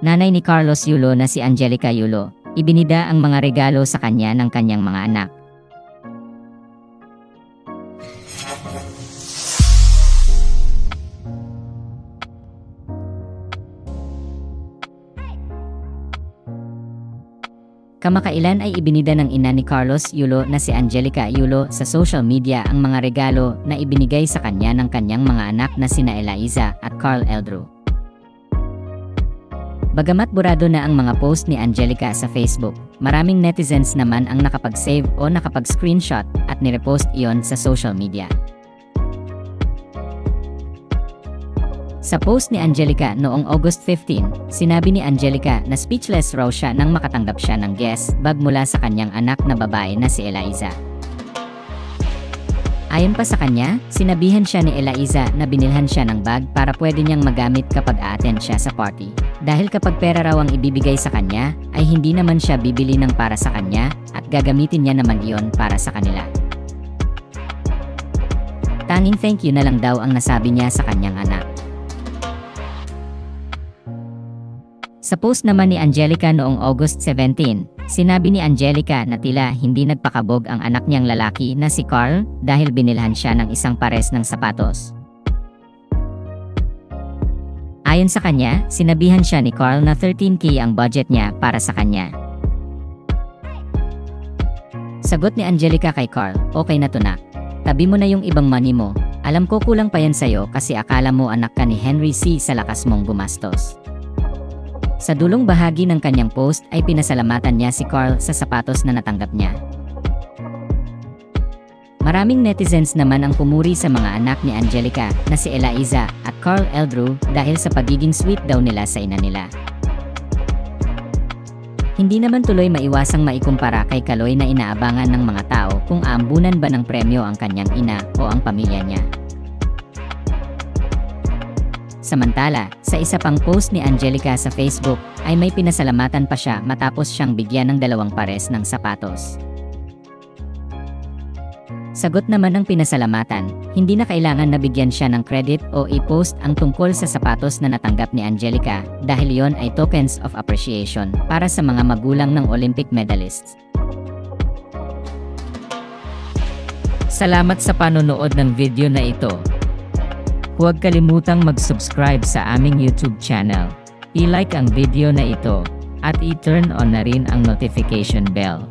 Nanay ni Carlos Yulo na si Angelica Yulo, ibinida ang mga regalo sa kanya ng kanyang mga anak. Kamakailan ay ibinida ng ina ni Carlos Yulo na si Angelica Yulo sa social media ang mga regalo na ibinigay sa kanya ng kanyang mga anak na sina Eliza at Carl Eldrew. Bagamat burado na ang mga post ni Angelica sa Facebook, maraming netizens naman ang nakapag-save o nakapag-screenshot at nirepost iyon sa social media. Sa post ni Angelica noong August 15, sinabi ni Angelica na speechless raw siya nang makatanggap siya ng guest bag mula sa kanyang anak na babae na si Eliza. Ayon pa sa kanya, sinabihan siya ni Eliza na binilhan siya ng bag para pwede niyang magamit kapag a-attend siya sa party. Dahil kapag pera raw ang ibibigay sa kanya, ay hindi naman siya bibili ng para sa kanya at gagamitin niya naman iyon para sa kanila. Tanging thank you na lang daw ang nasabi niya sa kanyang anak. Sa post naman ni Angelica noong August 17, sinabi ni Angelica na tila hindi nagpakabog ang anak niyang lalaki na si Carl dahil binilhan siya ng isang pares ng sapatos. Ayon sa kanya, sinabihan siya ni Carl na 13K ang budget niya para sa kanya. Sagot ni Angelica kay Carl, "Okay na to na. Tabi mo na yung ibang money mo. Alam ko kulang pa yan sa'yo kasi akala mo anak ka ni Henry C. sa lakas mong gumastos." Sa dulong bahagi ng kanyang post ay pinasalamatan niya si Carl sa sapatos na natanggap niya. Maraming netizens naman ang pumuri sa mga anak ni Angelica na si Eliza at Carl Eldrew dahil sa pagiging sweet daw nila sa ina nila. Hindi naman tuloy maiwasang maikumpara kay Kaloy na inaabangan ng mga tao kung aambunan ba ng premyo ang kanyang ina o ang pamilya niya. Samantala, sa isa pang post ni Angelica sa Facebook, ay may pinasalamatan pa siya matapos siyang bigyan ng 2 pares ng sapatos. Sagot naman ng pinasalamatan, hindi na kailangan na bigyan siya ng credit o i-post ang tungkol sa sapatos na natanggap ni Angelica dahil yon ay tokens of appreciation para sa mga magulang ng Olympic medalists. Salamat sa panonood ng video na ito. Huwag kalimutang mag-subscribe sa aming YouTube channel. I-like ang video na ito at i-turn on na rin ang notification bell.